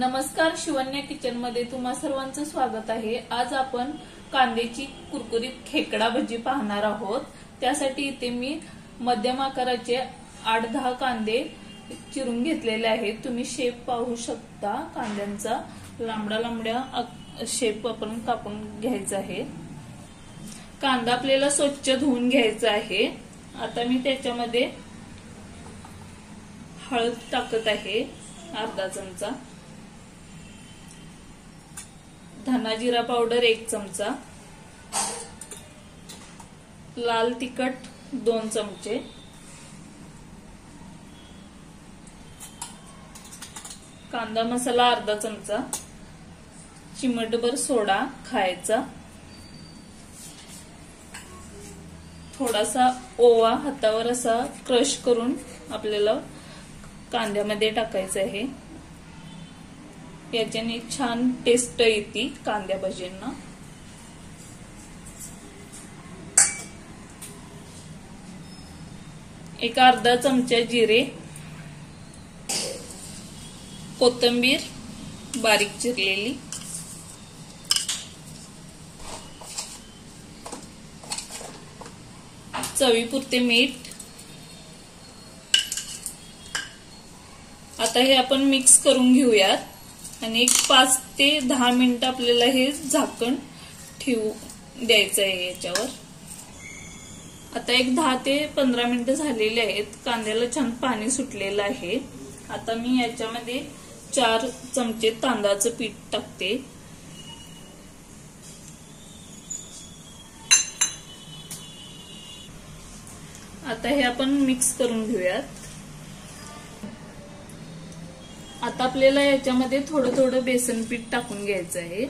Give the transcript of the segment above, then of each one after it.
नमस्कार, शिवन्या किचन मध्ये तुम्हा सर्वांचं स्वागत आहे। आज आपण कांद्याची कुरकुरीत खेकडा भजी पाहणार आहोत। त्यासाठी इथे मी मध्यम आकाराचे 8-10 कांदे चिरून घेतलेले आहेत। तुम्ही शेप पाहू शकता। कांद्यांचा लांबडा शेप आपण कापून घ्यायचा आहे। कांदा आपल्याला स्वच्छ धुवून घ्यायचा आहे। आता मी त्याच्यामध्ये हळद टाकत आहे, अर्धा चमचा, धना जिरा पावडर 1 चमचा, लाल तिखट 2 चमचे, कांदा मसाला अर्धा चमचा, चिमटभर सोडा खायचा, थोडासा ओवा हातावर असा क्रश करून आपल्याला कांद्यामध्ये टाकायचं आहे। याच्याने छान टेस्ट येते कांद्या भजींना। एक अर्धा चमचा जिरे, कोथिंबीर बारीक चिरलेली, चवीपुरते मीठ। आता हे आपण मिक्स करून घेऊयात आणि एक 5 ते 10 मिनिटं आपल्याला हे झाकण ठेवू द्यायचं आहे याच्यावर। आता एक 10 ते 15 मिनिटं झालेले आहेत। कांद्याला छान पाणी सुटलेलं आहे। आता मी याच्यामध्ये 4 चमचे तांदळाचं पीठ टाकते। आता हे आपण मिक्स करून घेऊयात। आता आपल्याला याच्यामध्ये थोडं थोडं बेसन पीठ टाकून घ्यायचं आहे।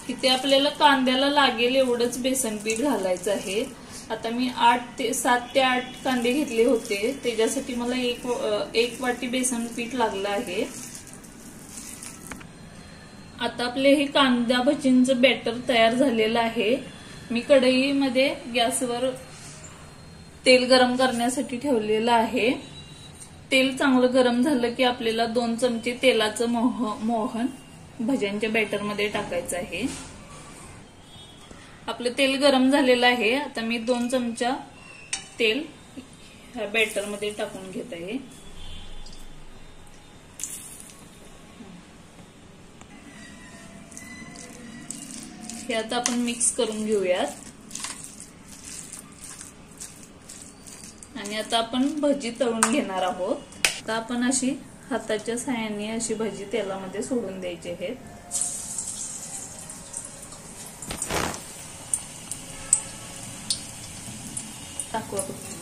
इथे आपल्याला कांद्याला लागेल एवढंच बेसन पीठ घालायचं आहे। आता मी 7 ते 8 कांदे घेतले होते, त्याच्यासाठी मला एक वाटी बेसन पीठ लागलं आहे। आता आपले हे कांदा भजींचं बॅटर तयार झालेलं आहे। मी कढईमध्ये गॅसवर तेल गरम करण्यासाठी ठेवलेलं आहे। तेल चांगलं गरम झालं की आपल्याला 2 चमचे तेलाचं मोहन भज्यांच्या बॅटर मध्ये टाकायचं आहे। आपलं तेल गरम झालेलं आहे। आता मी 2 चमचा तेल ह्या बॅटर मध्ये टाकून घेत आहे। हे आता आपण मिक्स करून घेऊयात आणि आता आपण भजी तळून घेणार आहोत। आता आपण अशी हाताच्या साहाय्याने अशी भजी तेलामध्ये सोडून द्यायची आहेत। टाकूया।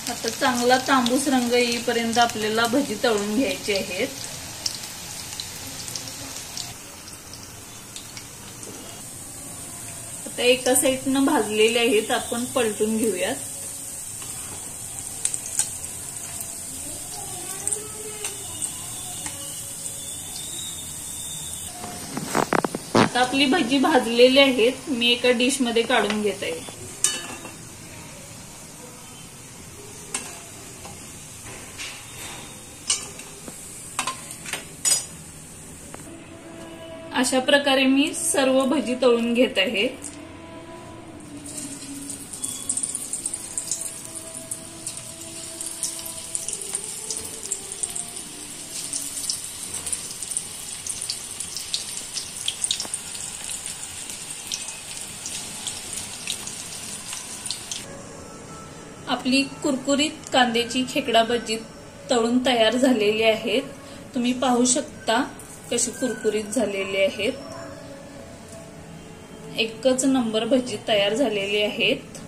आता चांगला तांबूस रंग येईपर्यंत आपल्याला भजी तळून घ्यायची आहेत। आता एका साईडनं भाजलेले आहेत, आपण पलटून घेऊयात। आता आपली भजी भाजलेली आहेत, मी एका डिश मध्ये काढून घेत आहे। अशा प्रकारे मी सर्व भजी तळून घेत आहे। आपली कुरकुरीत कांद्याची खेकडा भजी तळून तयार झालेली आहेत। तुम्ही पाहू शकता कशी कुरकुरीत झालेली आहेत। एकच नंबर भजी तयार झालेली आहेत।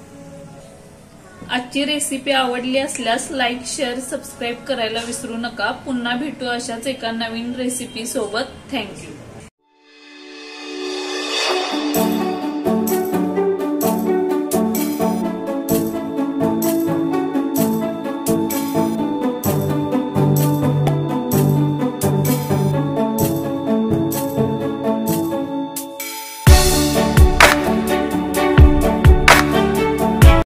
आजची रेसिपी आवडली असल्यास लाईक, शेअर, सबस्क्राईब करायला विसरू नका. पुन्हा भेटू अशाच एका नवीन रेसिपी सोबत. थँक्यू.